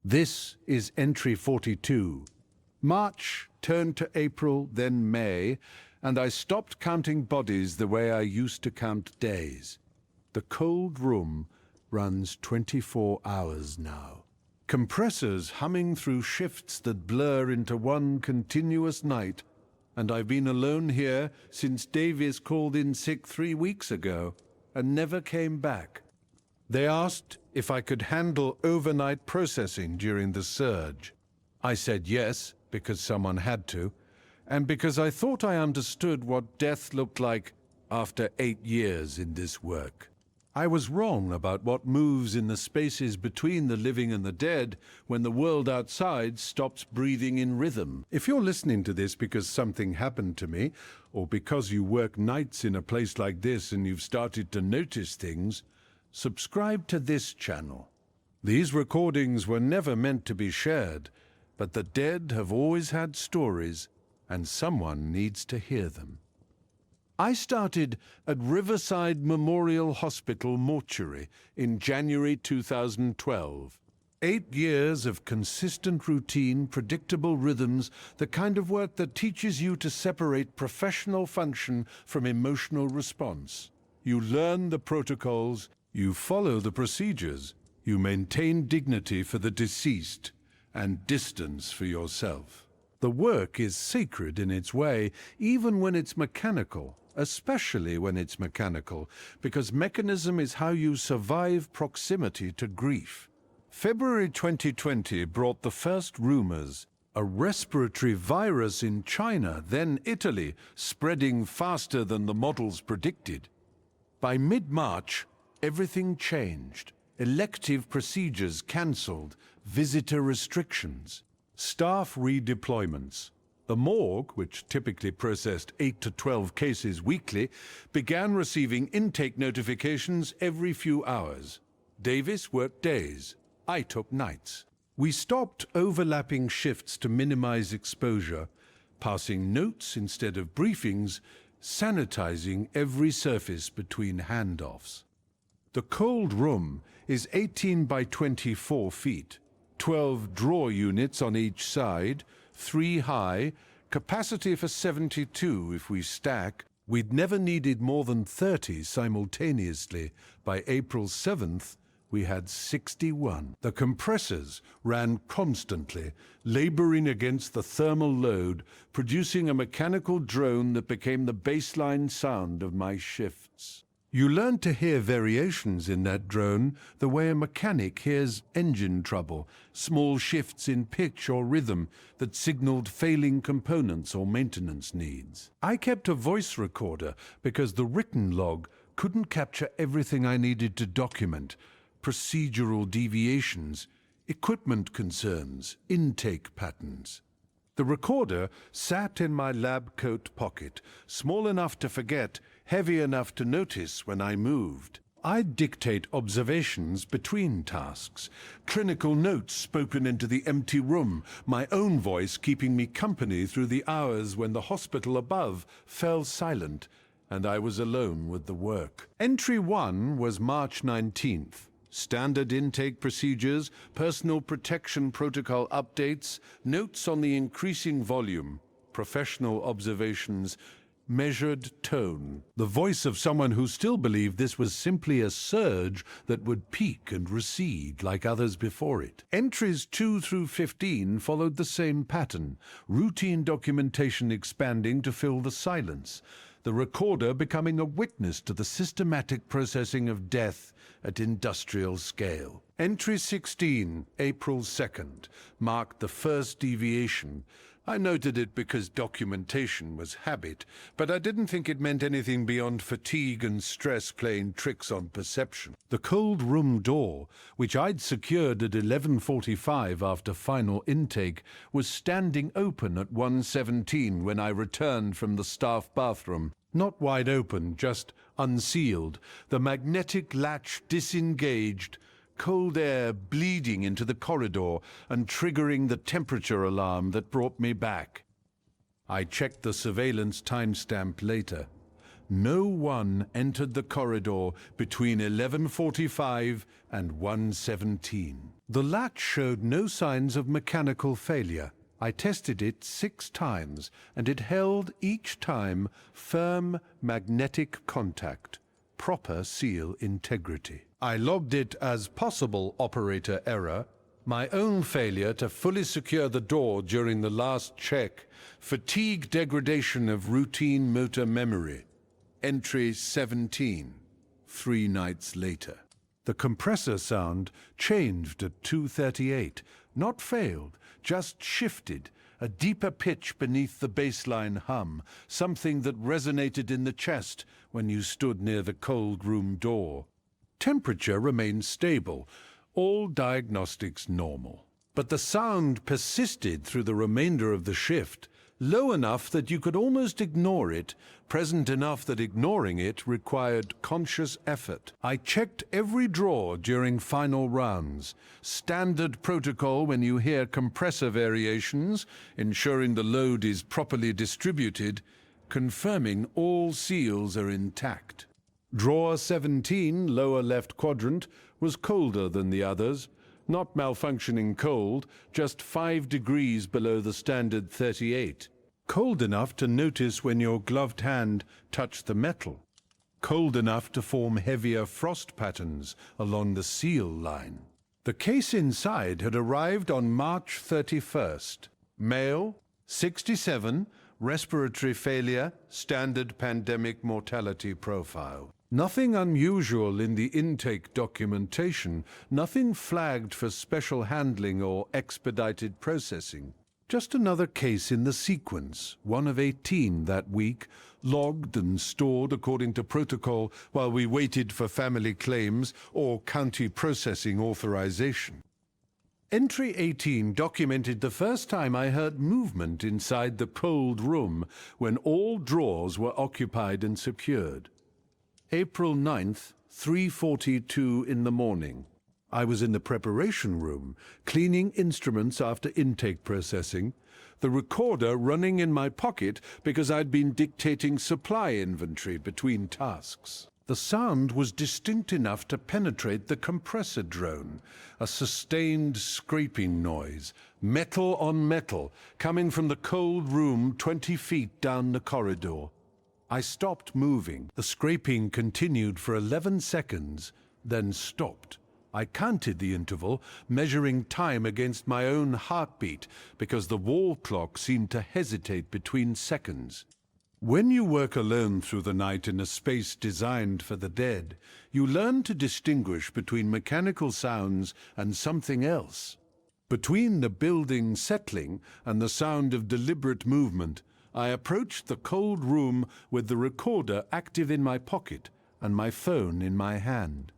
This is entry 42. March turned to April, then May, and I stopped counting bodies the way I used to count days. The cold room runs 24 hours now. Compressors humming through shifts that blur into one continuous night, and I've been alone here since Davies called in sick 3 weeks ago and never came back. They asked if I could handle overnight processing during the surge. I said yes, because someone had to, and because I thought I understood what death looked like after 8 years in this work. I was wrong about what moves in the spaces between the living and the dead when the world outside stops breathing in rhythm. If you're listening to this because something happened to me, or because you work nights in a place like this and you've started to notice things, subscribe to this channel. These recordings were never meant to be shared, but the dead have always had stories, and someone needs to hear them. I started at Riverside Memorial Hospital mortuary in January 2012. 8 years of consistent routine, predictable rhythms, the kind of work that teaches you to separate professional function from emotional response. You learn the protocols, you follow the procedures, you maintain dignity for the deceased and distance for yourself. The work is sacred in its way, even when it's mechanical, especially when it's mechanical, because mechanism is how you survive proximity to grief. February 2020 brought the first rumors. A respiratory virus in China, then Italy, spreading faster than the models predicted. By mid-March, everything changed. Elective procedures cancelled, visitor restrictions, staff redeployments. The morgue, which typically processed 8 to 12 cases weekly, began receiving intake notifications every few hours. Davis worked days. I took nights. We stopped overlapping shifts to minimize exposure, passing notes instead of briefings, sanitizing every surface between handoffs. The cold room is 18 by 24 feet, 12 drawer units on each side, 3 high, capacity for 72 if we stack. We'd never needed more than 30 simultaneously. By April 7th, we had 61. The compressors ran constantly, laboring against the thermal load, producing a mechanical drone that became the baseline sound of my shifts. You learned to hear variations in that drone the way a mechanic hears engine trouble, small shifts in pitch or rhythm that signaled failing components or maintenance needs. I kept a voice recorder because the written log couldn't capture everything I needed to document: procedural deviations, equipment concerns, intake patterns. The recorder sat in my lab coat pocket, small enough to forget, heavy enough to notice when I moved. I'd dictate observations between tasks, clinical notes spoken into the empty room, my own voice keeping me company through the hours when the hospital above fell silent and I was alone with the work. Entry 1 was March 19th. Standard intake procedures, personal protection protocol updates, notes on the increasing volume, professional observations, measured tone. The voice of someone who still believed this was simply a surge that would peak and recede like others before it. Entries 2 through 15 followed the same pattern, routine documentation expanding to fill the silence, the recorder becoming a witness to the systematic processing of death at industrial scale. Entry 16, April 2nd, marked the first deviation. I noted it because documentation was habit, but I didn't think it meant anything beyond fatigue and stress playing tricks on perception. The cold room door, which I'd secured at 11:45 after final intake, was standing open at 1:17 when I returned from the staff bathroom. Not wide open, just unsealed, the magnetic latch disengaged, cold air bleeding into the corridor and triggering the temperature alarm that brought me back. I checked the surveillance timestamp later. No one entered the corridor between 11:45 and 1:17. The latch showed no signs of mechanical failure. I tested it 6 times, and it held each time firm magnetic contact, proper seal integrity. I logged it as possible operator error, my own failure to fully secure the door during the last check, fatigue degradation of routine motor memory. Entry 17, 3 nights later. The compressor sound changed at 2:38, not failed, just shifted, a deeper pitch beneath the baseline hum, something that resonated in the chest when you stood near the cold room door. Temperature remained stable, all diagnostics normal. But the sound persisted through the remainder of the shift, low enough that you could almost ignore it, present enough that ignoring it required conscious effort. I checked every drawer during final rounds. Standard protocol when you hear compressor variations, ensuring the load is properly distributed, confirming all seals are intact. Drawer 17, lower left quadrant, was colder than the others. Not malfunctioning cold, just 5 degrees below the standard 38. Cold enough to notice when your gloved hand touched the metal. Cold enough to form heavier frost patterns along the seal line. The case inside had arrived on March 31st. Male, 67, respiratory failure, standard pandemic mortality profile. Nothing unusual in the intake documentation, nothing flagged for special handling or expedited processing. Just another case in the sequence, one of 18 that week, logged and stored according to protocol while we waited for family claims or county processing authorization. Entry 18 documented the first time I heard movement inside the cold room when all drawers were occupied and secured. April 9th, 3:42 in the morning. I was in the preparation room, cleaning instruments after intake processing, the recorder running in my pocket because I'd been dictating supply inventory between tasks. The sound was distinct enough to penetrate the compressor drone, a sustained scraping noise, metal on metal, coming from the cold room 20 feet down the corridor. I stopped moving. The scraping continued for 11 seconds, then stopped. I counted the interval, measuring time against my own heartbeat, because the wall clock seemed to hesitate between seconds. When you work alone through the night in a space designed for the dead, you learn to distinguish between mechanical sounds and something else. Between the building settling and the sound of deliberate movement, I approached the cold room with the recorder active in my pocket and my phone in my hand.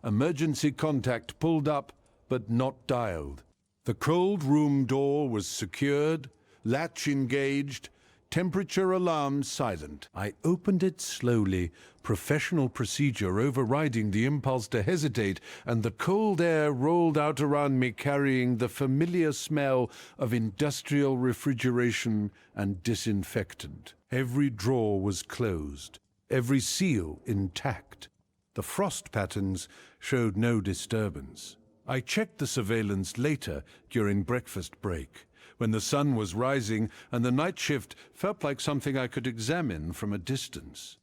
Emergency contact pulled up, but not dialed. The cold room door was secured, latch engaged, temperature alarm silent. I opened it slowly, professional procedure overriding the impulse to hesitate, and the cold air rolled out around me carrying the familiar smell of industrial refrigeration and disinfectant. Every drawer was closed, every seal intact. The frost patterns showed no disturbance. I checked the surveillance later during breakfast break, when the sun was rising and the night shift felt like something I could examine from a distance.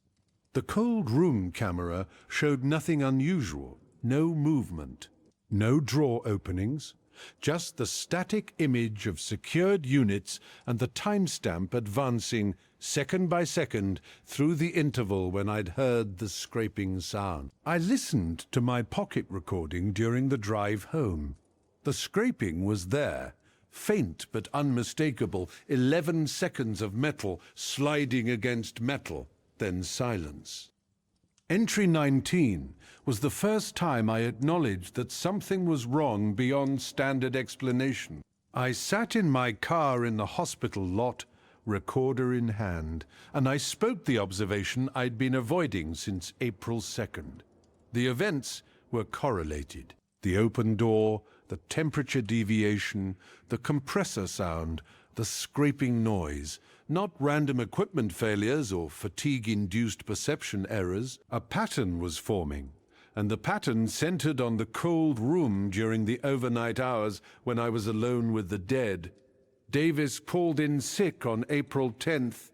The cold room camera showed nothing unusual, no movement, no drawer openings, just the static image of secured units and the timestamp advancing second by second through the interval when I'd heard the scraping sound. I listened to my pocket recording during the drive home. The scraping was there, faint but unmistakable, 11 seconds of metal sliding against metal, then silence. Entry 19 was the first time I acknowledged that something was wrong beyond standard explanation. I sat in my car in the hospital lot, recorder in hand, and I spoke the observation I'd been avoiding since April 2nd. The events were correlated. The open door, the temperature deviation, the compressor sound, the scraping noise, not random equipment failures or fatigue-induced perception errors. A pattern was forming, and the pattern centered on the cold room during the overnight hours when I was alone with the dead. Davis called in sick on April 10th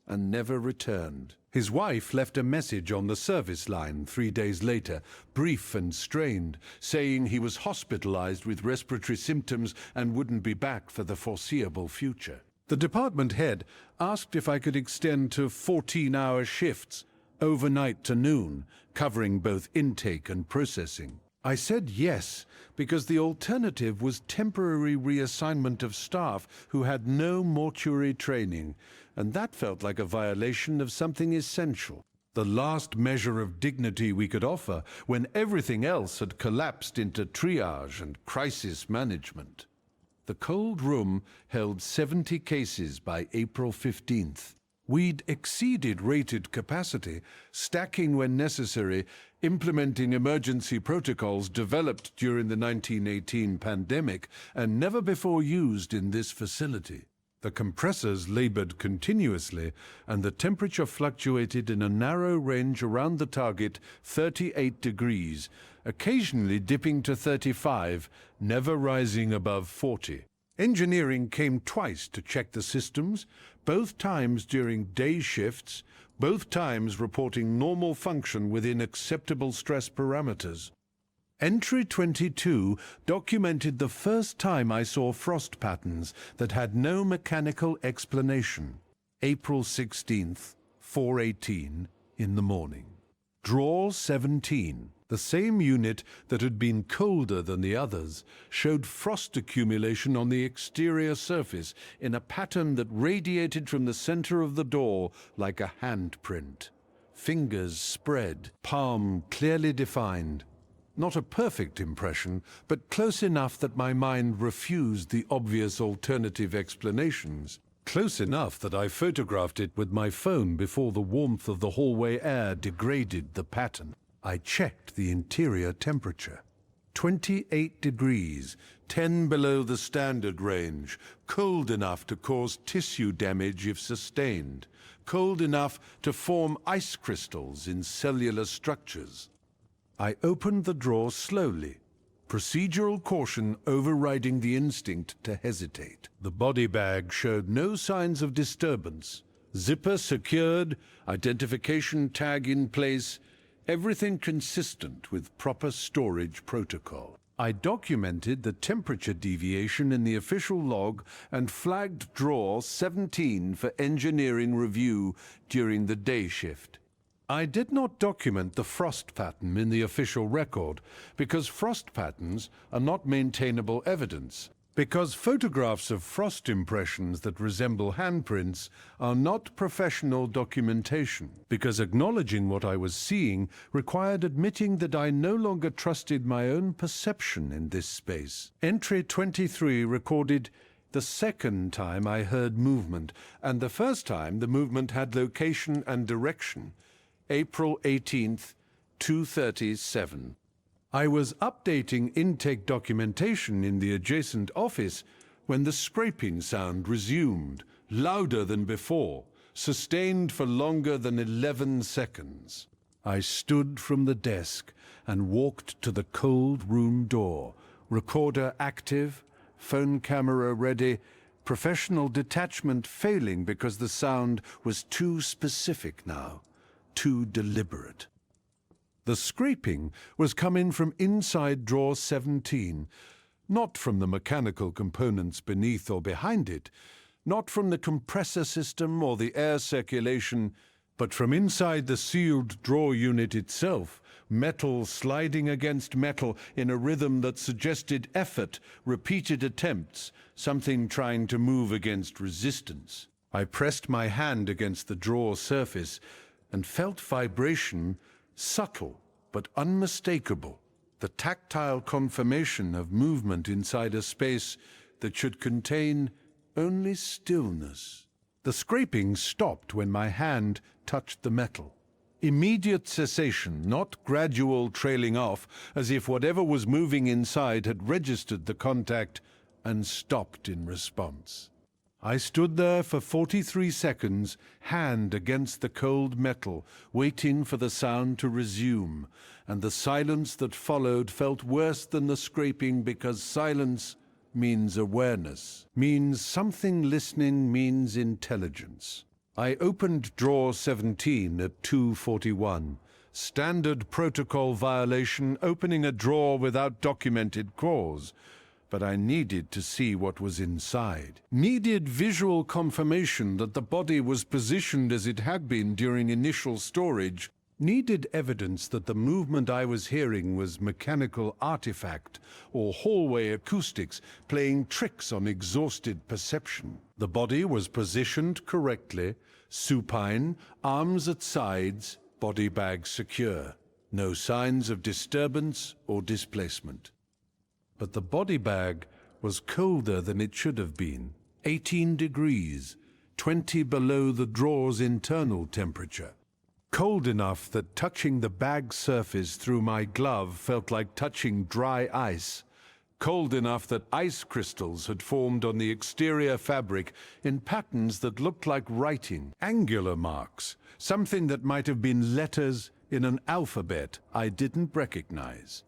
and never returned. His wife left a message on the service line 3 days later, brief and strained, saying he was hospitalized with respiratory symptoms and wouldn't be back for the foreseeable future. The department head asked if I could extend to 14-hour shifts, overnight to noon, covering both intake and processing. I said yes, because the alternative was temporary reassignment of staff who had no mortuary training, and that felt like a violation of something essential. The last measure of dignity we could offer when everything else had collapsed into triage and crisis management. The cold room held 70 cases by April 15th. We'd exceeded rated capacity, stacking when necessary, implementing emergency protocols developed during the 1918 pandemic and never before used in this facility. The compressors labored continuously, and the temperature fluctuated in a narrow range around the target, 38 degrees, occasionally dipping to 35, never rising above 40. Engineering came twice to check the systems, both times during day shifts, both times reporting normal function within acceptable stress parameters. Entry 22 documented the first time I saw frost patterns that had no mechanical explanation. April 16th, 4:18 in the morning. Drawer 17, the same unit that had been colder than the others, showed frost accumulation on the exterior surface in a pattern that radiated from the center of the door like a handprint. Fingers spread, palm clearly defined. Not a perfect impression, but close enough that my mind refused the obvious alternative explanations. Close enough that I photographed it with my phone before the warmth of the hallway air degraded the pattern. I checked the interior temperature. 28 degrees, 10 below the standard range, cold enough to cause tissue damage if sustained, cold enough to form ice crystals in cellular structures. I opened the drawer slowly, procedural caution overriding the instinct to hesitate. The body bag showed no signs of disturbance. Zipper secured, identification tag in place, everything consistent with proper storage protocol. I documented the temperature deviation in the official log and flagged drawer 17 for engineering review during the day shift. I did not document the frost pattern in the official record because frost patterns are not maintainable evidence, because photographs of frost impressions that resemble handprints are not professional documentation, because acknowledging what I was seeing required admitting that I no longer trusted my own perception in this space. Entry 23 recorded the second time I heard movement, and the first time the movement had location and direction. April 18th, 2:37. I was updating intake documentation in the adjacent office when the scraping sound resumed, louder than before, sustained for longer than 11 seconds. I stood from the desk and walked to the cold room door, recorder active, phone camera ready, professional detachment failing because the sound was too specific now. Too deliberate. The scraping was coming from inside drawer 17, not from the mechanical components beneath or behind it, not from the compressor system or the air circulation, but from inside the sealed drawer unit itself, metal sliding against metal in a rhythm that suggested effort, repeated attempts, something trying to move against resistance. I pressed my hand against the drawer surface and felt vibration, subtle but unmistakable, the tactile confirmation of movement inside a space that should contain only stillness. The scraping stopped when my hand touched the metal. Immediate cessation, not gradual trailing off, as if whatever was moving inside had registered the contact and stopped in response. I stood there for 43 seconds, hand against the cold metal, waiting for the sound to resume, and the silence that followed felt worse than the scraping because silence means awareness, means something listening, means intelligence. I opened drawer 17 at 2:41. Standard protocol violation, opening a drawer without documented cause. But I needed to see what was inside. Needed visual confirmation that the body was positioned as it had been during initial storage. Needed evidence that the movement I was hearing was mechanical artifact or hallway acoustics playing tricks on exhausted perception. The body was positioned correctly, supine, arms at sides, body bag secure. No signs of disturbance or displacement. But the body bag was colder than it should have been. 18 degrees, 20 below the drawer's internal temperature. Cold enough that touching the bag surface through my glove felt like touching dry ice. Cold enough that ice crystals had formed on the exterior fabric in patterns that looked like writing, angular marks, something that might have been letters in an alphabet I didn't recognize.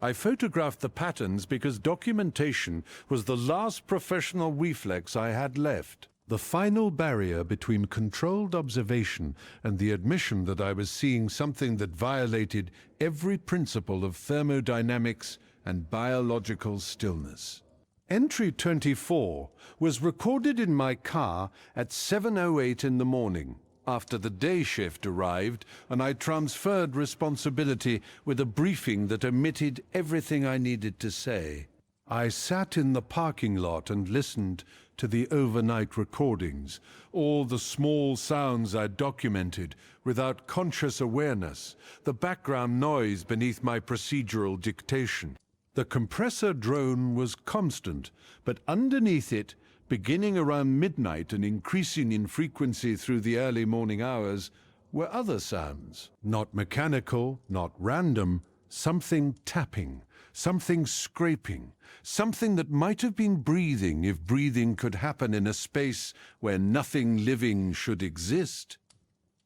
I photographed the patterns because documentation was the last professional reflex I had left. The final barrier between controlled observation and the admission that I was seeing something that violated every principle of thermodynamics and biological stillness. Entry 24 was recorded in my car at 7:08 in the morning, after the day shift arrived and I transferred responsibility with a briefing that omitted everything I needed to say. I sat in the parking lot and listened to the overnight recordings, all the small sounds I documented without conscious awareness, the background noise beneath my procedural dictation. The compressor drone was constant, but underneath it, beginning around midnight and increasing in frequency through the early morning hours, were other sounds. Not mechanical, not random, something tapping, something scraping, something that might have been breathing if breathing could happen in a space where nothing living should exist.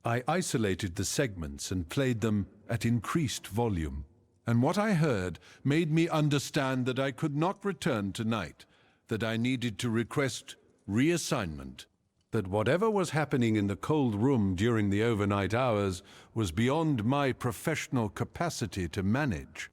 I isolated the segments and played them at increased volume. And what I heard made me understand that I could not return tonight, that I needed to request reassignment, that whatever was happening in the cold room during the overnight hours was beyond my professional capacity to manage.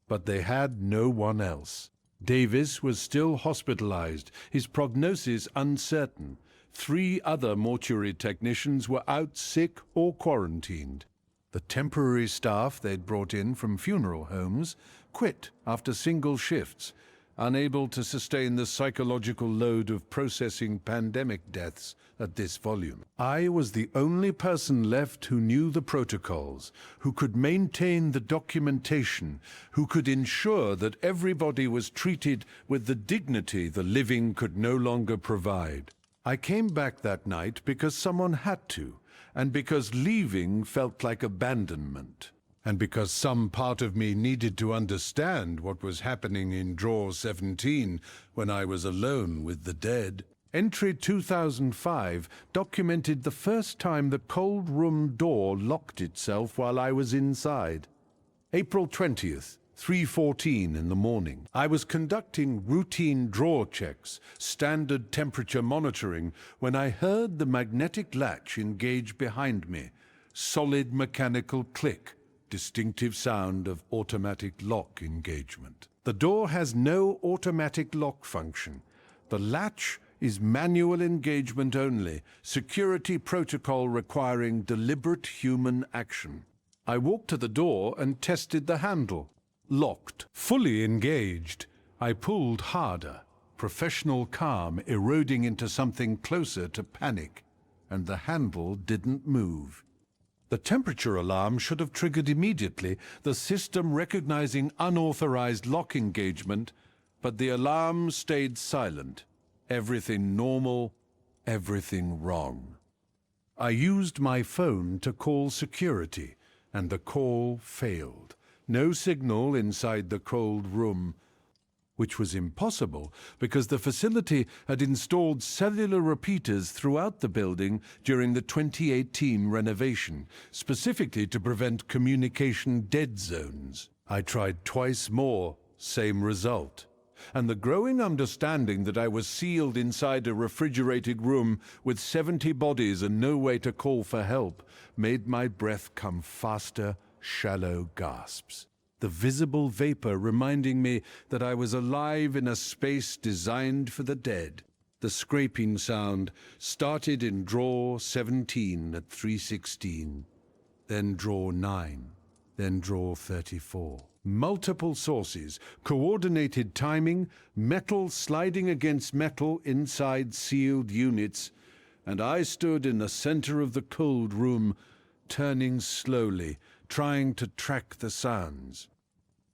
But they had no one else. Davis was still hospitalized, his prognosis uncertain. 3 other mortuary technicians were out sick or quarantined. The temporary staff they'd brought in from funeral homes quit after single shifts, unable to sustain the psychological load of processing pandemic deaths at this volume. I was the only person left who knew the protocols, who could maintain the documentation, who could ensure that everybody was treated with the dignity the living could no longer provide. I came back that night because someone had to, and because leaving felt like abandonment. And because some part of me needed to understand what was happening in drawer 17 when I was alone with the dead. Entry 2005 documented the first time the cold room door locked itself while I was inside. April 20th, 3:14 in the morning. I was conducting routine drawer checks, standard temperature monitoring, when I heard the magnetic latch engage behind me. Solid mechanical click. Distinctive sound of automatic lock engagement. The door has no automatic lock function. The latch is manual engagement only, security protocol requiring deliberate human action. I walked to the door and tested the handle. Locked. Fully engaged. I pulled harder, professional calm eroding into something closer to panic, and the handle didn't move. The temperature alarm should have triggered immediately, the system recognizing unauthorized lock engagement, but the alarm stayed silent. Everything normal, everything wrong. I used my phone to call security, and the call failed. No signal inside the cold room. which was impossible because the facility had installed cellular repeaters throughout the building during the 2018 renovation, specifically to prevent communication dead zones. I tried twice more, same result. And the growing understanding that I was sealed inside a refrigerated room with 70 bodies and no way to call for help made my breath come faster, shallow gasps. The visible vapor reminding me that I was alive in a space designed for the dead. The scraping sound started in drawer 17 at 3:16, then drawer 9, then drawer 34. Multiple sources, coordinated timing, metal sliding against metal inside sealed units, and I stood in the center of the cold room, turning slowly, trying to track the sounds.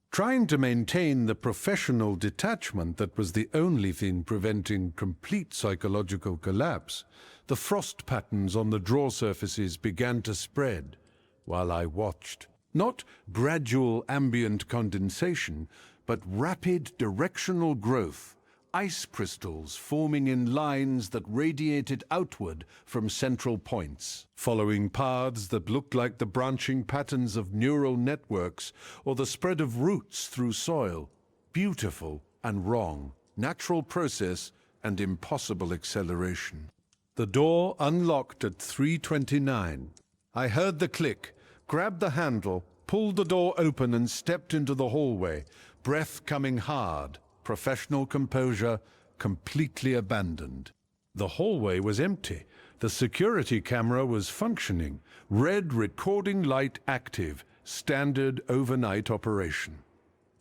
Trying to maintain the professional detachment that was the only thing preventing complete psychological collapse, the frost patterns on the drawer surfaces began to spread while I watched. Not gradual ambient condensation, but rapid directional growth, ice crystals forming in lines that radiated outward from central points, following paths that looked like the branching patterns of neural networks or the spread of roots through soil. Beautiful and wrong, natural process and impossible acceleration. The door unlocked at 3:29. I heard the click, grabbed the handle, pulled the door open and stepped into the hallway, breath coming hard, professional composure completely abandoned. The hallway was empty. The security camera was functioning, red recording light active, standard overnight operation.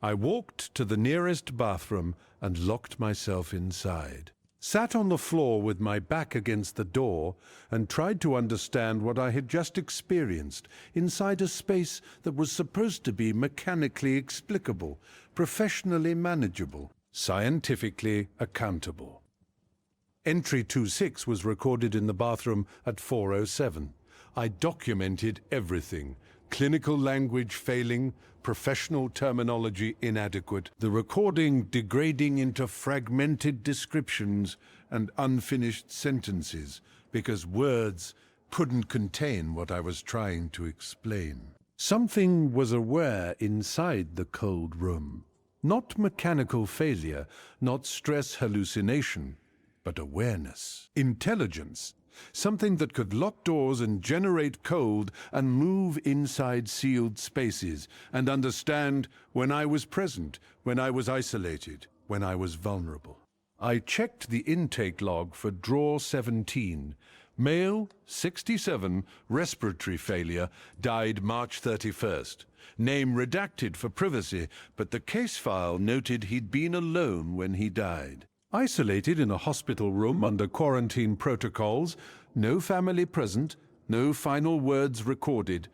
I walked to the nearest bathroom and locked myself inside. Sat on the floor with my back against the door and tried to understand what I had just experienced inside a space that was supposed to be mechanically explicable, professionally manageable, scientifically accountable. Entry 26 was recorded in the bathroom at 4:07. I documented everything. Clinical language failing, professional terminology inadequate, the recording degrading into fragmented descriptions and unfinished sentences because words couldn't contain what I was trying to explain. Something was aware inside the cold room. Not mechanical failure, not stress hallucination, but awareness. Intelligence. Something that could lock doors and generate cold and move inside sealed spaces and understand when I was present, when I was isolated, when I was vulnerable. I checked the intake log for drawer 17. Male, 67, respiratory failure, died March 31st. Name redacted for privacy, but the case file noted he'd been alone when he died. Isolated in a hospital room under quarantine protocols, no family present, no final words recorded.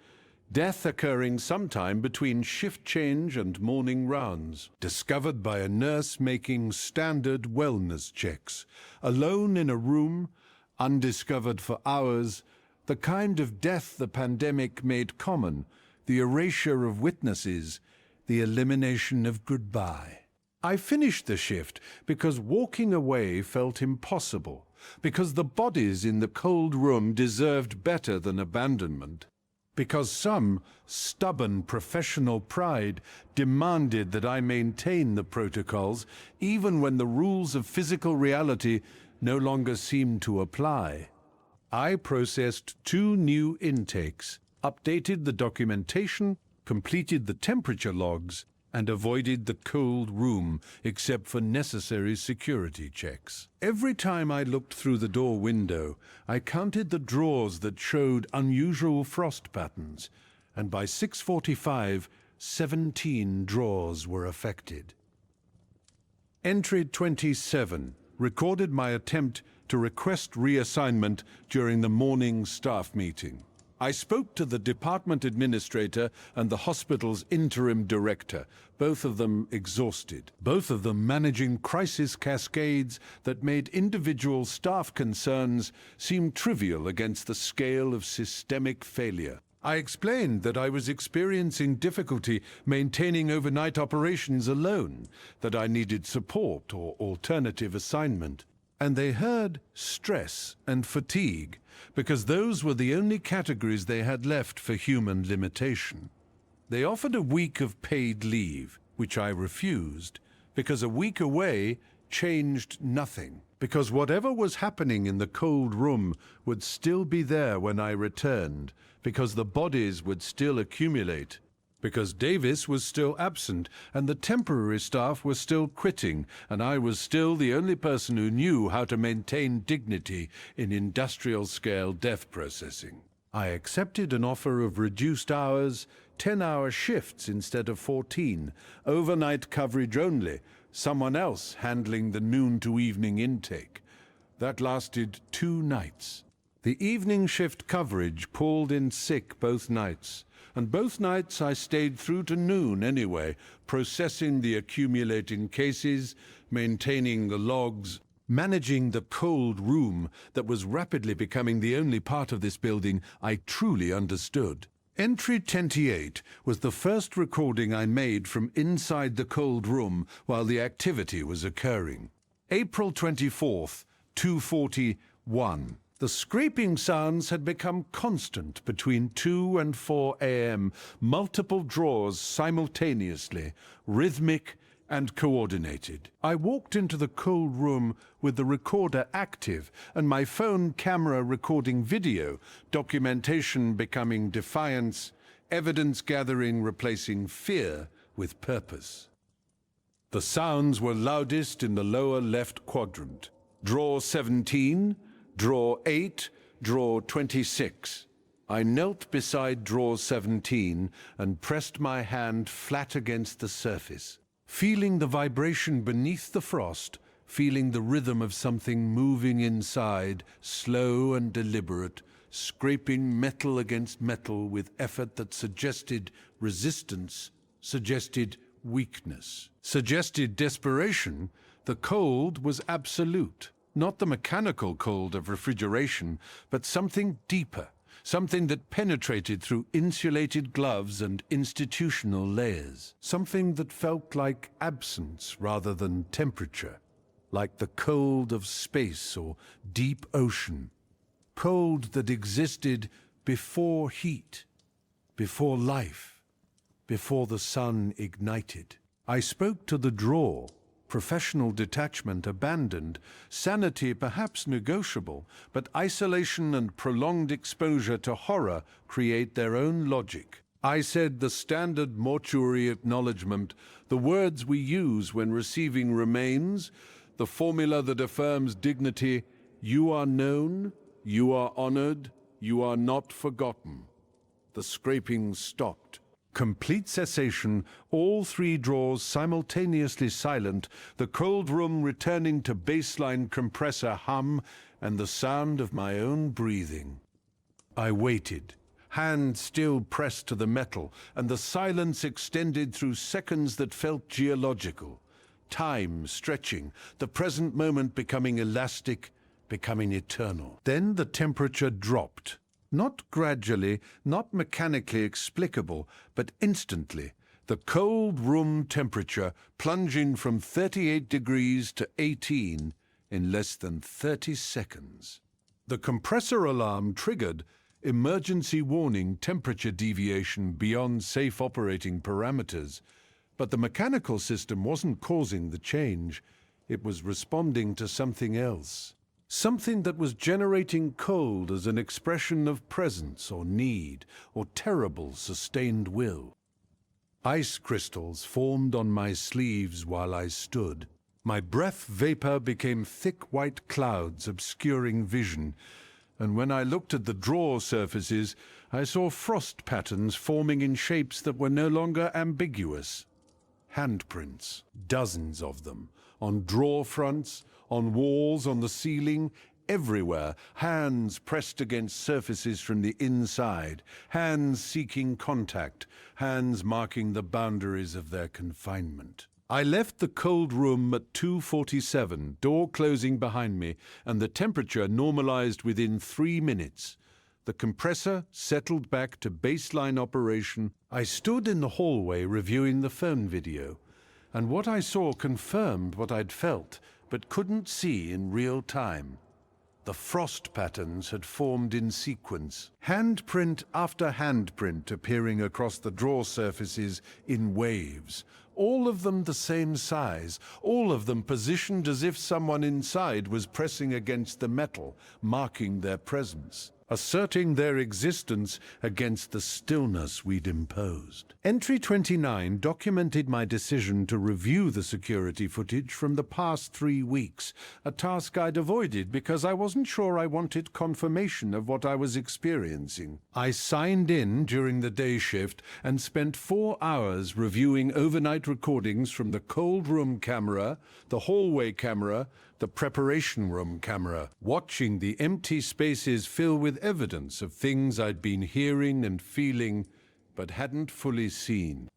Death occurring sometime between shift change and morning rounds. Discovered by a nurse making standard wellness checks. Alone in a room, undiscovered for hours, the kind of death the pandemic made common, the erasure of witnesses, the elimination of goodbye. I finished the shift because walking away felt impossible, because the bodies in the cold room deserved better than abandonment, because some stubborn professional pride demanded that I maintain the protocols even when the rules of physical reality no longer seemed to apply. I processed 2 new intakes, updated the documentation, completed the temperature logs, and avoided the cold room except for necessary security checks. Every time I looked through the door window, I counted the drawers that showed unusual frost patterns, and by 6:45, 17 drawers were affected. Entry 27 recorded my attempt to request reassignment during the morning staff meeting. I spoke to the department administrator and the hospital's interim director, both of them exhausted, both of them managing crisis cascades that made individual staff concerns seem trivial against the scale of systemic failure. I explained that I was experiencing difficulty maintaining overnight operations alone, that I needed support or alternative assignment. And they heard stress and fatigue, because those were the only categories they had left for human limitation. They offered a week of paid leave, which I refused, because a week away changed nothing, because whatever was happening in the cold room would still be there when I returned, because the bodies would still accumulate, because Davis was still absent, and the temporary staff was still quitting, and I was still the only person who knew how to maintain dignity in industrial-scale death processing. I accepted an offer of reduced hours, 10-hour shifts instead of 14, overnight coverage only, someone else handling the noon to evening intake. That lasted 2 nights. The evening shift coverage pulled in sick both nights, and both nights I stayed through to noon anyway, processing the accumulating cases, maintaining the logs, managing the cold room that was rapidly becoming the only part of this building I truly understood. Entry 28 was the first recording I made from inside the cold room while the activity was occurring. April 24th, 2:41. The scraping sounds had become constant between 2 and 4 a.m., multiple draws simultaneously, rhythmic and coordinated. I walked into the cold room with the recorder active and my phone camera recording video, documentation becoming defiance, evidence gathering replacing fear with purpose. The sounds were loudest in the lower left quadrant. Draw 17, draw 8, draw 26. I knelt beside draw 17 and pressed my hand flat against the surface, feeling the vibration beneath the frost, feeling the rhythm of something moving inside, slow and deliberate, scraping metal against metal with effort that suggested resistance, suggested weakness, suggested desperation. The cold was absolute. Not the mechanical cold of refrigeration, but something deeper, something that penetrated through insulated gloves and institutional layers, something that felt like absence rather than temperature, like the cold of space or deep ocean, cold that existed before heat, before life, before the sun ignited. I spoke to the drawer. Professional detachment abandoned, sanity perhaps negotiable, but isolation and prolonged exposure to horror create their own logic. I said the standard mortuary acknowledgement, the words we use when receiving remains, the formula that affirms dignity: you are known, you are honored, you are not forgotten. The scraping stopped. Complete cessation, all 3 draws simultaneously silent, the cold room returning to baseline compressor hum and the sound of my own breathing. I waited, hand still pressed to the metal, and the silence extended through seconds that felt geological. Time stretching, the present moment becoming elastic, becoming eternal. Then the temperature dropped. Not gradually, not mechanically explicable, but instantly. The cold room temperature plunging from 38 degrees to 18 in less than 30 seconds. The compressor alarm triggered emergency warning temperature deviation beyond safe operating parameters. But the mechanical system wasn't causing the change. It was responding to something else. Something that was generating cold as an expression of presence or need or terrible sustained will. Ice crystals formed on my sleeves while I stood. My breath vapor became thick white clouds obscuring vision, and when I looked at the drawer surfaces, I saw frost patterns forming in shapes that were no longer ambiguous. Handprints, dozens of them, on drawer fronts, on walls, on the ceiling, everywhere, hands pressed against surfaces from the inside, hands seeking contact, hands marking the boundaries of their confinement. I left the cold room at 2:47, door closing behind me, and the temperature normalized within 3 minutes. The compressor settled back to baseline operation. I stood in the hallway reviewing the phone video, and what I saw confirmed what I'd felt, but couldn't see in real time. The frost patterns had formed in sequence, handprint after handprint appearing across the drawer surfaces in waves, all of them the same size, all of them positioned as if someone inside was pressing against the metal, marking their presence, asserting their existence against the stillness we'd imposed. Entry 29 documented my decision to review the security footage from the past 3 weeks, a task I'd avoided because I wasn't sure I wanted confirmation of what I was experiencing. I signed in during the day shift and spent 4 hours reviewing overnight recordings from the cold room camera, the hallway camera, the preparation room camera, watching the empty spaces fill with evidence of things I'd been hearing and feeling, but hadn't fully seen.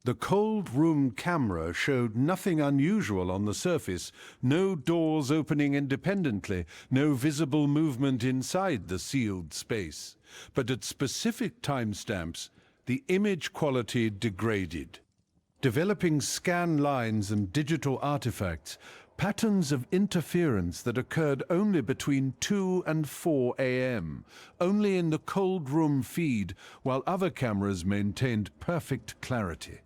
The cold room camera showed nothing unusual on the surface, no doors opening independently, no visible movement inside the sealed space. But at specific timestamps, the image quality degraded. Developing scan lines and digital artifacts, patterns of interference that occurred only between 2 and 4 a.m., only in the cold room feed, while other cameras maintained perfect clarity.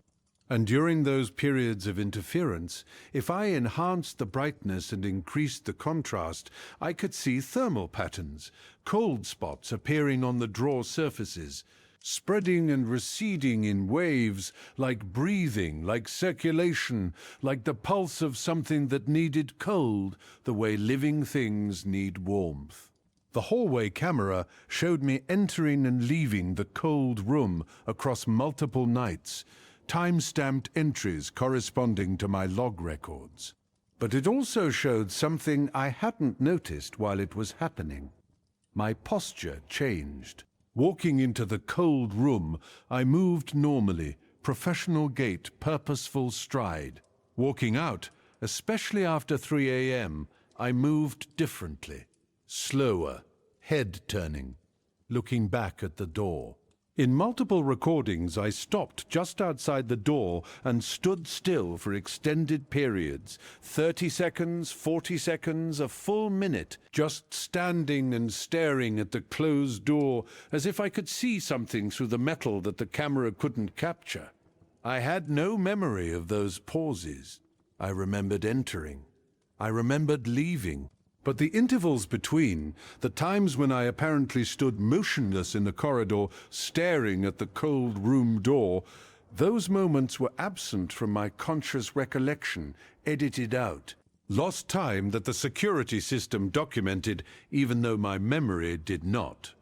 And during those periods of interference, if I enhanced the brightness and increased the contrast, I could see thermal patterns, cold spots appearing on the drawer surfaces, spreading and receding in waves, like breathing, like circulation, like the pulse of something that needed cold, the way living things need warmth. The hallway camera showed me entering and leaving the cold room across multiple nights, time-stamped entries corresponding to my log records. But it also showed something I hadn't noticed while it was happening. My posture changed. Walking into the cold room, I moved normally, professional gait, purposeful stride. Walking out, especially after 3 a.m., I moved differently, slower, head turning, looking back at the door. In multiple recordings, I stopped just outside the door and stood still for extended periods, 30 seconds, 40 seconds, a full minute, just standing and staring at the closed door as if I could see something through the metal that the camera couldn't capture. I had no memory of those pauses. I remembered entering. I remembered leaving. But the intervals between, the times when I apparently stood motionless in the corridor, staring at the cold room door, those moments were absent from my conscious recollection, edited out. Lost time that the security system documented, even though my memory did not.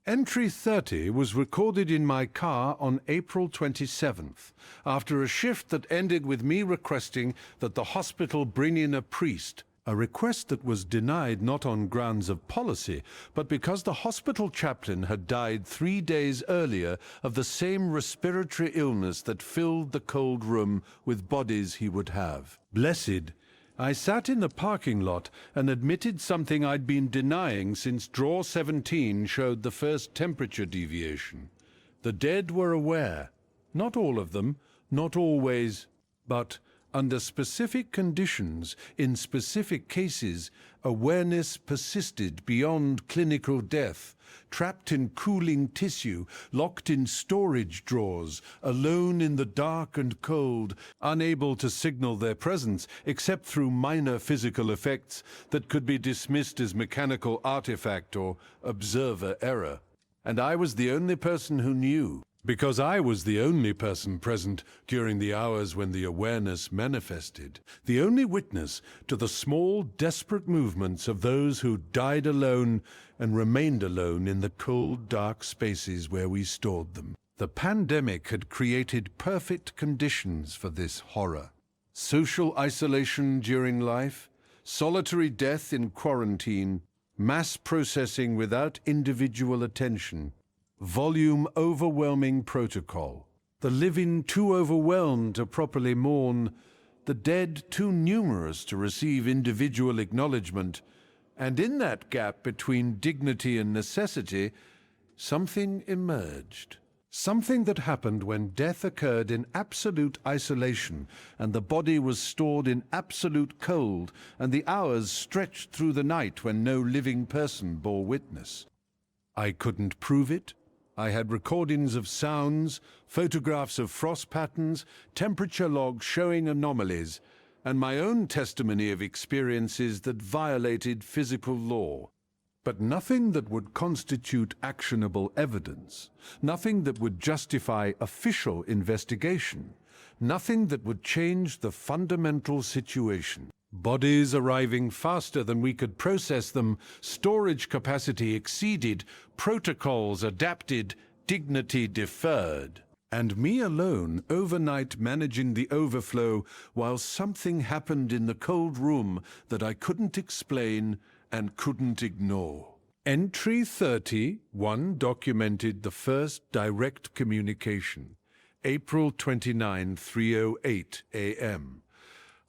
Entry 30 was recorded in my car on April 27th, after a shift that ended with me requesting that the hospital bring in a priest. A request that was denied not on grounds of policy, but because the hospital chaplain had died 3 days earlier of the same respiratory illness that filled the cold room with bodies he would have. Blessed, I sat in the parking lot and admitted something I'd been denying since drawer 17 showed the first temperature deviation. The dead were aware. Not all of them, not always, but under specific conditions, in specific cases, awareness persisted beyond clinical death, trapped in cooling tissue, locked in storage drawers, alone in the dark and cold, unable to signal their presence except through minor physical effects that could be dismissed as mechanical artifact or observer error. And I was the only person who knew. Because I was the only person present during the hours when the awareness manifested, the only witness to the small, desperate movements of those who died alone and remained alone in the cold, dark spaces where we stored them. The pandemic had created perfect conditions for this horror. Social isolation during life, solitary death in quarantine, mass processing without individual attention, volume overwhelming protocol, the living too overwhelmed to properly mourn, the dead too numerous to receive individual acknowledgement, and in that gap between dignity and necessity, something emerged. Something that happened when death occurred in absolute isolation, and the body was stored in absolute cold, and the hours stretched through the night when no living person bore witness. I couldn't prove it. I had recordings of sounds, photographs of frost patterns, temperature logs showing anomalies, and my own testimony of experiences that violated physical law. But nothing that would constitute actionable evidence, nothing that would justify official investigation, nothing that would change the fundamental situation. Bodies arriving faster than we could process them, storage capacity exceeded, protocols adapted, dignity deferred. And me alone overnight managing the overflow while something happened in the cold room that I couldn't explain and couldn't ignore. Entry 30, one documented the first direct communication, April 29, 3:08 a.m.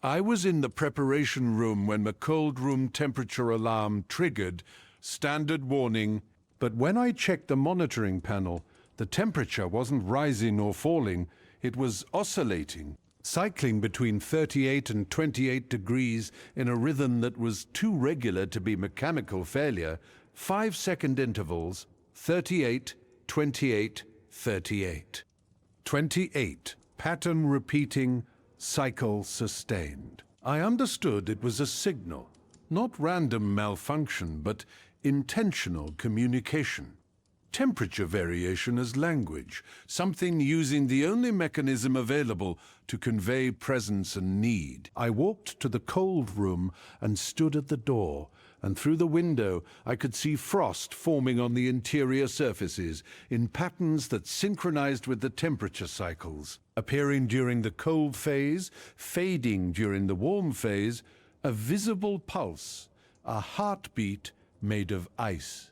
I was in the preparation room when the cold room temperature alarm triggered, standard warning, but when I checked the monitoring panel, the temperature wasn't rising or falling, it was oscillating, cycling between 38 and 28 degrees in a rhythm that was too regular to be mechanical failure, 5-second intervals, 38, 28, 38. 28, pattern repeating, cycle sustained. I understood it was a signal, not random malfunction, but intentional communication. Temperature variation as language, something using the only mechanism available to convey presence and need. I walked to the cold room and stood at the door, and through the window I could see frost forming on the interior surfaces in patterns that synchronized with the temperature cycles, appearing during the cold phase, fading during the warm phase, a visible pulse, a heartbeat made of ice.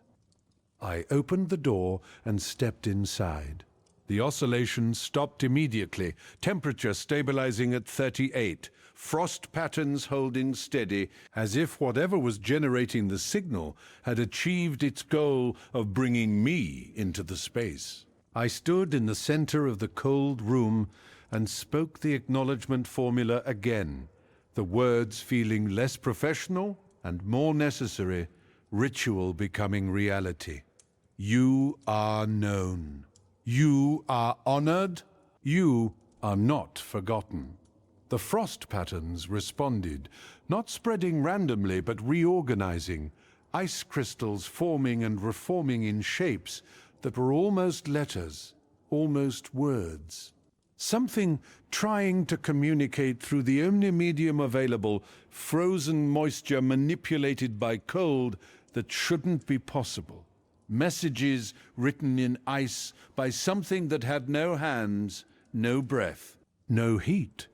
I opened the door and stepped inside. The oscillation stopped immediately, temperature stabilizing at 38, frost patterns holding steady, as if whatever was generating the signal had achieved its goal of bringing me into the space. I stood in the center of the cold room and spoke the acknowledgement formula again, the words feeling less professional and more necessary, ritual becoming reality. You are known. You are honored. You are not forgotten. The frost patterns responded, not spreading randomly but reorganizing, ice crystals forming and reforming in shapes that were almost letters, almost words. Something trying to communicate through the only medium available, frozen moisture manipulated by cold that shouldn't be possible. Messages written in ice by something that had no hands, no breath, no heat.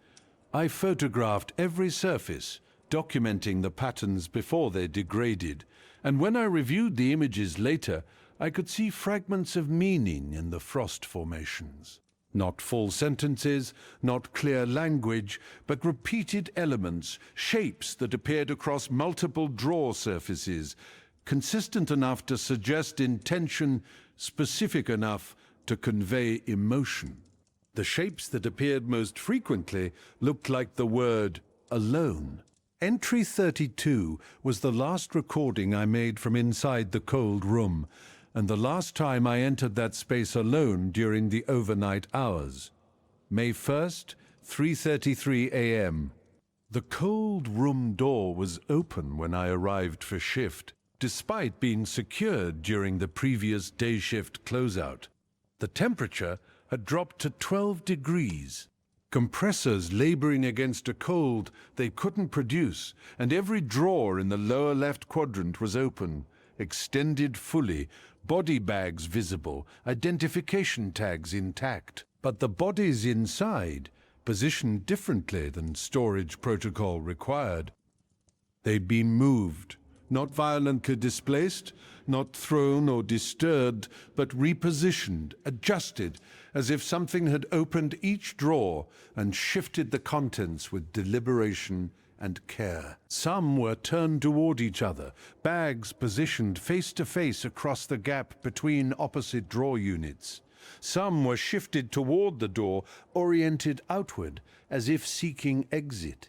I photographed every surface, documenting the patterns before they degraded, and when I reviewed the images later, I could see fragments of meaning in the frost formations. Not full sentences, not clear language, but repeated elements, shapes that appeared across multiple draw surfaces, consistent enough to suggest intention, specific enough to convey emotion. The shapes that appeared most frequently looked like the word alone. Entry 32 was the last recording I made from inside the cold room, and the last time I entered that space alone during the overnight hours. May 1st, 3:33 a.m. The cold room door was open when I arrived for shift, despite being secured during the previous day shift closeout. The temperature had dropped to 12 degrees. Compressors laboring against a cold they couldn't produce, and every drawer in the lower left quadrant was open, extended fully, body bags visible, identification tags intact. But the bodies inside, positioned differently than storage protocol required. They'd been moved. Not violently displaced, not thrown or disturbed, but repositioned, adjusted, as if something had opened each drawer and shifted the contents with deliberation and care. Some were turned toward each other, bags positioned face to face across the gap between opposite drawer units. Some were shifted toward the door, oriented outward, as if seeking exit.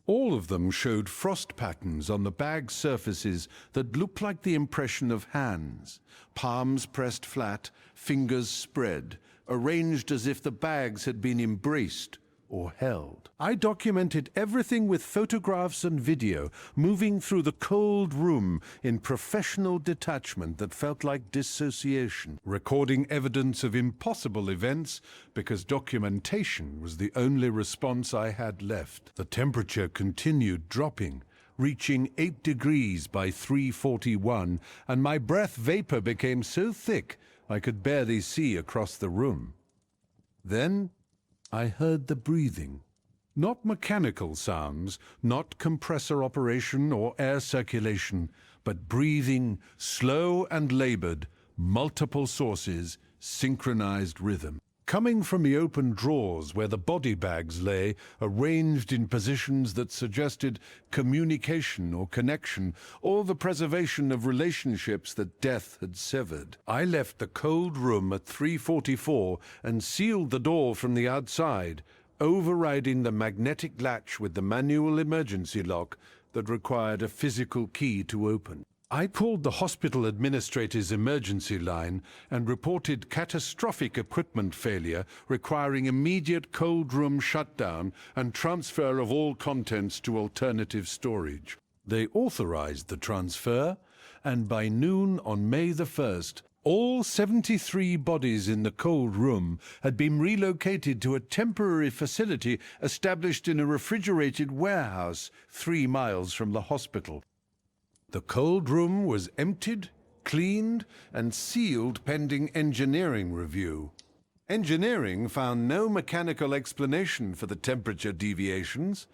All of them showed frost patterns on the bag surfaces that looked like the impression of hands, palms pressed flat, fingers spread, arranged as if the bags had been embraced or held. I documented everything with photographs and video, moving through the cold room in professional detachment that felt like dissociation, recording evidence of impossible events because documentation was the only response I had left. The temperature continued dropping, reaching 8 degrees by 3:41, and my breath vapor became so thick I could barely see across the room. Then I heard the breathing. Not mechanical sounds, not compressor operation or air circulation, but breathing, slow and labored, multiple sources, synchronized rhythm. Coming from the open drawers where the body bags lay, arranged in positions that suggested communication or connection, or the preservation of relationships that death had severed. I left the cold room at 3:44 and sealed the door from the outside, overriding the magnetic latch with the manual emergency lock that required a physical key to open. I called the hospital administrator's emergency line and reported catastrophic equipment failure requiring immediate cold room shutdown and transfer of all contents to alternative storage. They authorized the transfer, and by noon on May the 1st, all 73 bodies in the cold room had been relocated to a temporary facility established in a refrigerated warehouse 3 miles from the hospital. The cold room was emptied, cleaned, and sealed pending engineering review. Engineering found no mechanical explanation for the temperature deviations,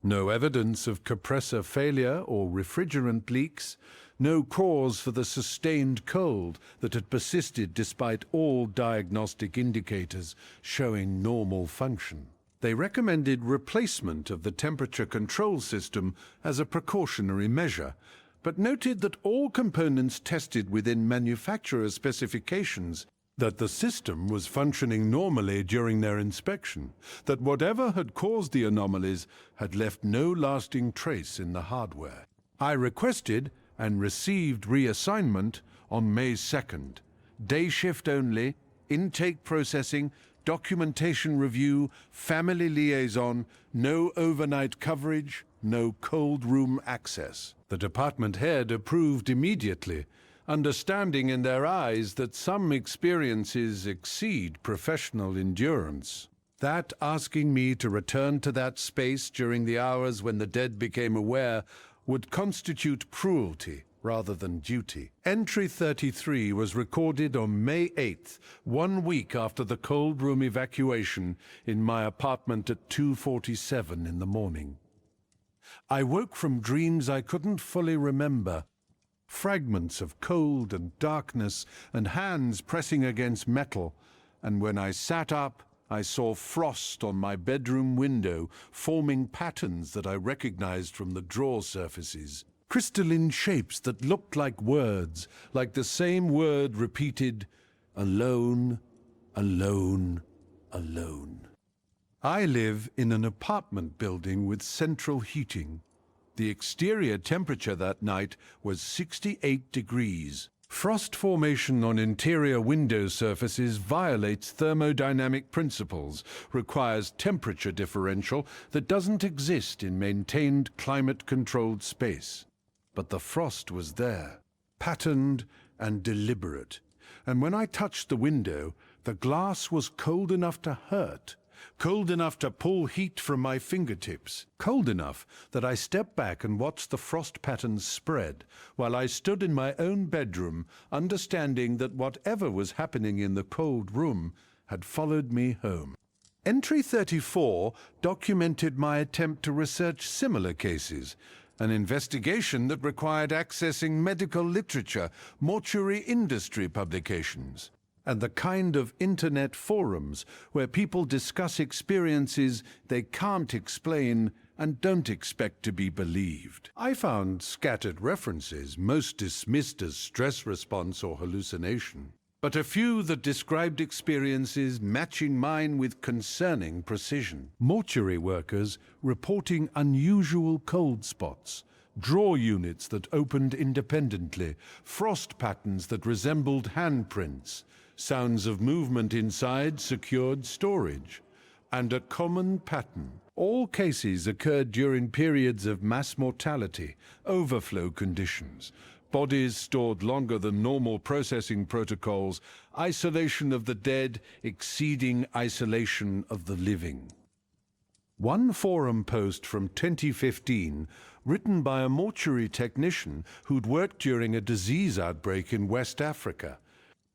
no evidence of compressor failure or refrigerant leaks, no cause for the sustained cold that had persisted despite all diagnostic indicators showing normal function. They recommended replacement of the temperature control system as a precautionary measure, but noted that all components tested within manufacturer specifications, that the system was functioning normally during their inspection, that whatever had caused the anomalies had left no lasting trace in the hardware. I requested and received reassignment on May 2nd. Day shift only, intake processing, documentation review, family liaison, no overnight coverage, no cold room access. The department head approved immediately, understanding in their eyes that some experiences exceed professional endurance. That asking me to return to that space during the hours when the dead became aware would constitute cruelty rather than duty. Entry 33 was recorded on May 8th, 1 week after the cold room evacuation in my apartment at 2:47 in the morning. I woke from dreams I couldn't fully remember. Fragments of cold and darkness and hands pressing against metal, and when I sat up, I saw frost on my bedroom window, forming patterns that I recognized from the drawer surfaces. Crystalline shapes that looked like words, like the same word repeated, alone, alone, alone. I live in an apartment building with central heating. The exterior temperature that night was 68 degrees. Frost formation on interior window surfaces violates thermodynamic principles, requires temperature differential that doesn't exist in maintained climate-controlled space. But the frost was there, patterned and deliberate. And when I touched the window, the glass was cold enough to hurt, cold enough to pull heat from my fingertips, cold enough that I stepped back and watched the frost patterns spread, while I stood in my own bedroom, understanding that whatever was happening in the cold room had followed me home. Entry 34 documented my attempt to research similar cases, an investigation that required accessing medical literature, mortuary industry publications, and the kind of internet forums where people discuss experiences they can't explain and don't expect to be believed. I found scattered references, most dismissed as stress response or hallucination, but a few that described experiences matching mine with concerning precision. Mortuary workers reporting unusual cold spots, drawer units that opened independently, frost patterns that resembled handprints, sounds of movement inside secured storage, and a common pattern. All cases occurred during periods of mass mortality, overflow conditions, bodies stored longer than normal processing protocols, isolation of the dead exceeding isolation of the living. One forum post from 2015, written by a mortuary technician who'd worked during a disease outbreak in West Africa,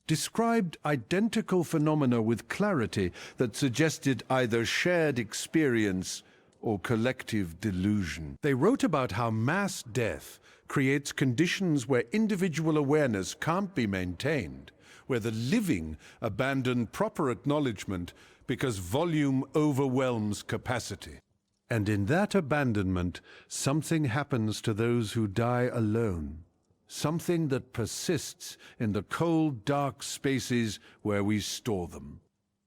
described identical phenomena with clarity that suggested either shared experience or collective delusion. They wrote about how mass death creates conditions where individual awareness can't be maintained, where the living abandon proper acknowledgement because volume overwhelms capacity. And in that abandonment, something happens to those who die alone. Something that persists in the cold, dark spaces where we store them.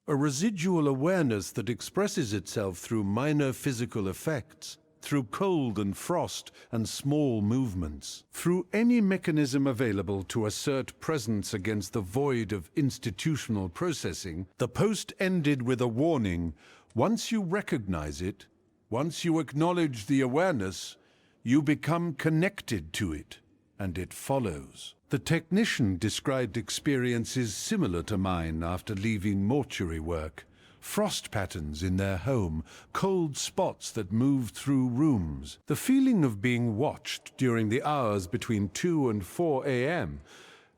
A residual awareness that expresses itself through minor physical effects, through cold and frost and small movements, through any mechanism available to assert presence against the void of institutional processing. The post ended with a warning: once you recognize it, once you acknowledge the awareness, you become connected to it, and it follows. The technician described experiences similar to mine after leaving mortuary work. Frost patterns in their home, cold spots that moved through rooms, the feeling of being watched during the hours between 2 and 4 a.m.,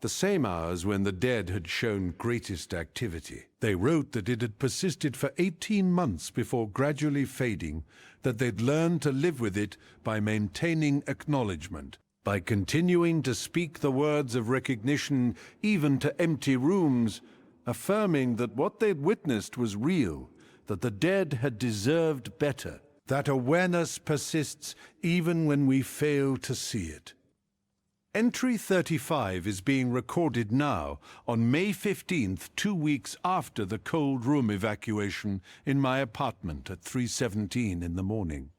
the same hours when the dead had shown greatest activity. They wrote that it had persisted for 18 months before gradually fading, that they'd learned to live with it by maintaining acknowledgement, by continuing to speak the words of recognition even to empty rooms, affirming that what they'd witnessed was real, that the dead had deserved better, that awareness persists even when we fail to see it. Entry 35 is being recorded now, on May 15th, 2 weeks after the cold room evacuation in my apartment at 3:17 in the morning.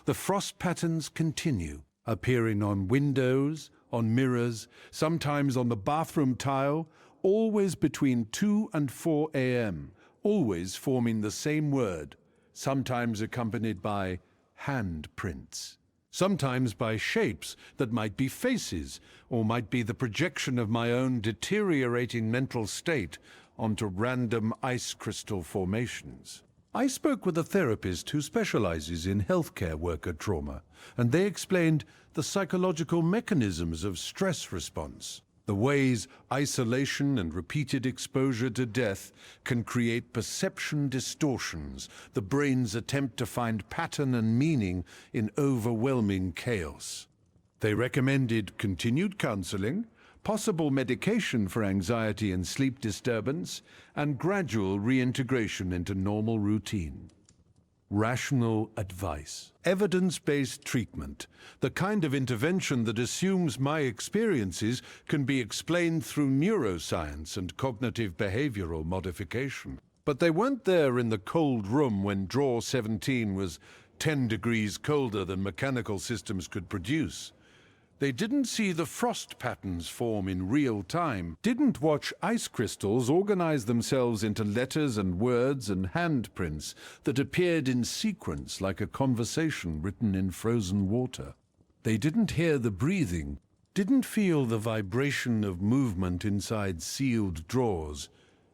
The frost patterns continue, appearing on windows, on mirrors, sometimes on the bathroom tile, always between 2 and 4 a.m., always forming the same word, sometimes accompanied by handprints. Sometimes by shapes that might be faces, or might be the projection of my own deteriorating mental state onto random ice crystal formations. I spoke with a therapist who specializes in healthcare worker trauma, and they explained the psychological mechanisms of stress response, the ways isolation and repeated exposure to death can create perception distortions, the brain's attempt to find pattern and meaning in overwhelming chaos. They recommended continued counseling, possible medication for anxiety and sleep disturbance, and gradual reintegration into normal routine. Rational advice. Evidence-based treatment, the kind of intervention that assumes my experiences can be explained through neuroscience and cognitive behavioral modification. But they weren't there in the cold room when drawer 17 was 10 degrees colder than mechanical systems could produce. They didn't see the frost patterns form in real time, didn't watch ice crystals organize themselves into letters and words and handprints that appeared in sequence like a conversation written in frozen water. They didn't hear the breathing, didn't feel the vibration of movement inside sealed drawers,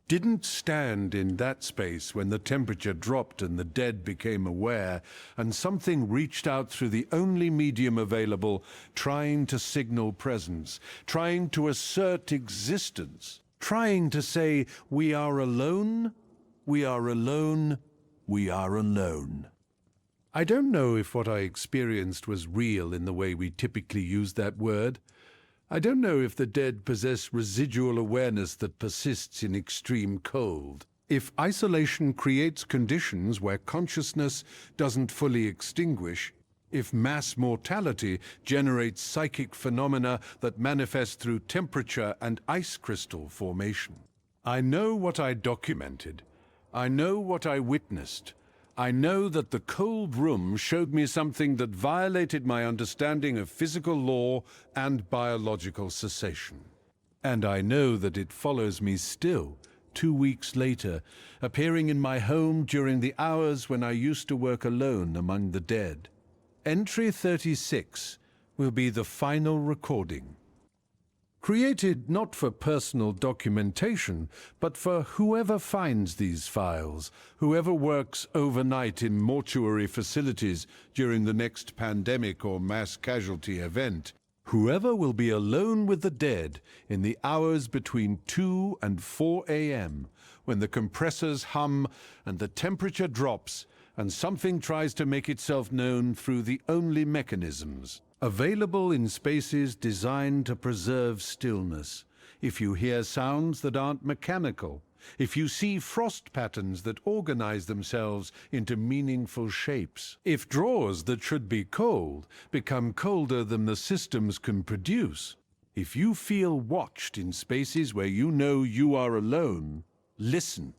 didn't stand in that space when the temperature dropped and the dead became aware, and something reached out through the only medium available, trying to signal presence, trying to assert existence, trying to say, "We are alone, we are alone, we are alone." I don't know if what I experienced was real in the way we typically use that word. I don't know if the dead possess residual awareness that persists in extreme cold. If isolation creates conditions where consciousness doesn't fully extinguish, if mass mortality generates psychic phenomena that manifest through temperature and ice crystal formation. I know what I documented. I know what I witnessed. I know that the cold room showed me something that violated my understanding of physical law and biological cessation. And I know that it follows me still, 2 weeks later, appearing in my home during the hours when I used to work alone among the dead. Entry 36 will be the final recording. Created not for personal documentation, but for whoever finds these files, whoever works overnight in mortuary facilities during the next pandemic or mass casualty event, whoever will be alone with the dead in the hours between 2 and 4 a.m., when the compressors hum and the temperature drops and something tries to make itself known through the only mechanisms available in spaces designed to preserve stillness. If you hear sounds that aren't mechanical, if you see frost patterns that organize themselves into meaningful shapes, if drawers that should be cold become colder than the systems can produce, if you feel watched in spaces where you know you are alone, listen,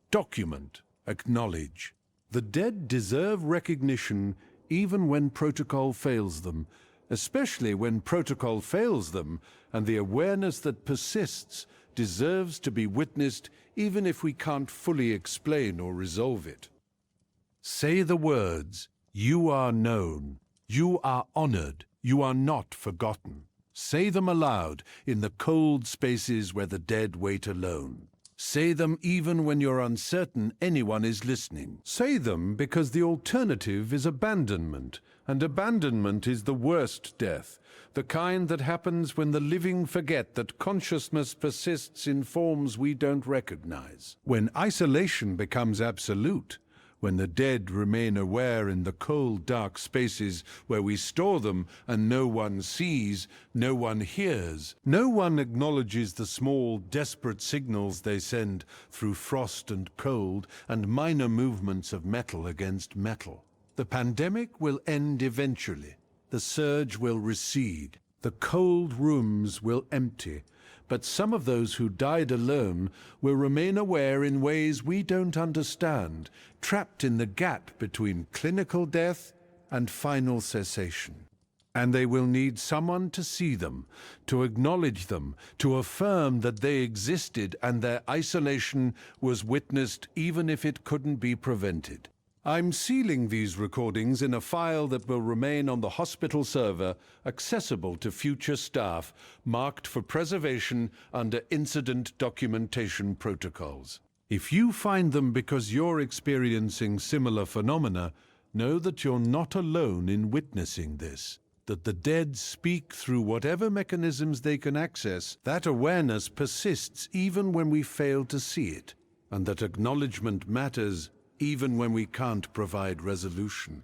document, acknowledge. The dead deserve recognition even when protocol fails them, especially when protocol fails them, and the awareness that persists deserves to be witnessed even if we can't fully explain or resolve it. Say the words, "You are known, you are honored, you are not forgotten." Say them aloud in the cold spaces where the dead wait alone. Say them even when you're uncertain anyone is listening. Say them because the alternative is abandonment, and abandonment is the worst death, the kind that happens when the living forget that consciousness persists in forms we don't recognize. When isolation becomes absolute, when the dead remain aware in the cold, dark spaces where we store them and no one sees, no one hears, no one acknowledges the small, desperate signals they send through frost and cold and minor movements of metal against metal. The pandemic will end eventually. The surge will recede. The cold rooms will empty. But some of those who died alone will remain aware in ways we don't understand, trapped in the gap between clinical death and final cessation. And they will need someone to see them, to acknowledge them, to affirm that they existed and their isolation was witnessed even if it couldn't be prevented. I'm sealing these recordings in a file that will remain on the hospital server, accessible to future staff, marked for preservation under incident documentation protocols. If you find them because you're experiencing similar phenomena, know that you're not alone in witnessing this, that the dead speak through whatever mechanisms they can access. That awareness persists even when we fail to see it, and that acknowledgement matters even when we can't provide resolution.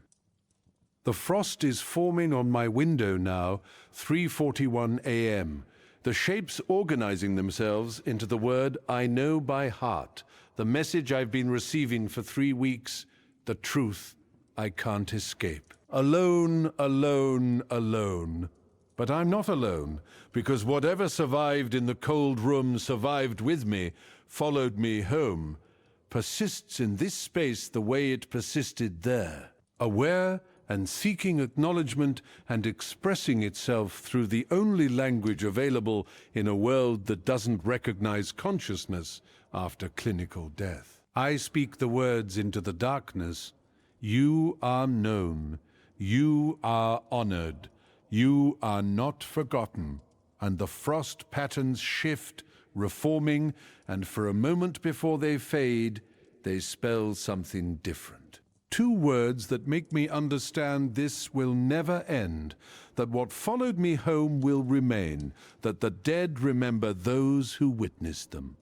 The frost is forming on my window now, 3:41 a.m., the shapes organizing themselves into the word I know by heart, the message I've been receiving for 3 weeks, the truth I can't escape. Alone, alone, alone. But I'm not alone, because whatever survived in the cold room survived with me, followed me home, persists in this space the way it persisted there, aware and seeking acknowledgement and expressing itself through the only language available in a world that doesn't recognize consciousness after clinical death. I speak the words into the darkness. You are known. You are honored. You are not forgotten. And the frost patterns shift, reforming, and for a moment before they fade, they spell something different. 2 words that make me understand this will never end, that what followed me home will remain, that the dead remember those who witnessed them.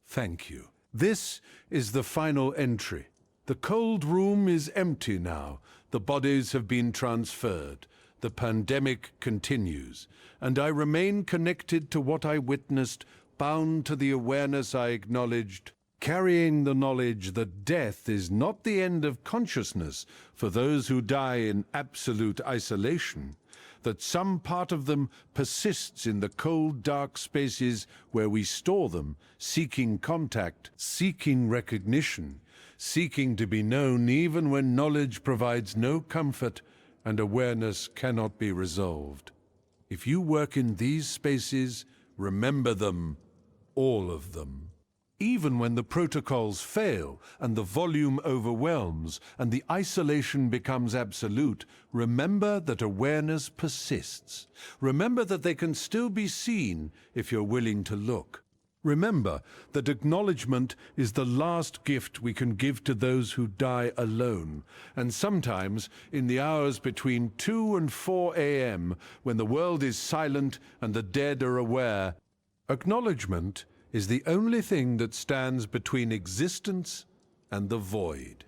Thank you. This is the final entry. The cold room is empty now. The bodies have been transferred. The pandemic continues, and I remain connected to what I witnessed, bound to the awareness I acknowledged, carrying the knowledge that death is not the end of consciousness for those who die in absolute isolation, that some part of them persists in the cold, dark spaces where we store them, seeking contact, seeking recognition, seeking to be known even when knowledge provides no comfort and awareness cannot be resolved. If you work in these spaces, remember them, all of them. Even when the protocols fail and the volume overwhelms and the isolation becomes absolute, remember that awareness persists. Remember that they can still be seen if you're willing to look. Remember that acknowledgement is the last gift we can give to those who die alone, and sometimes in the hours between 2 and 4 a.m., when the world is silent and the dead are aware, acknowledgement is the only thing that stands between existence and the void.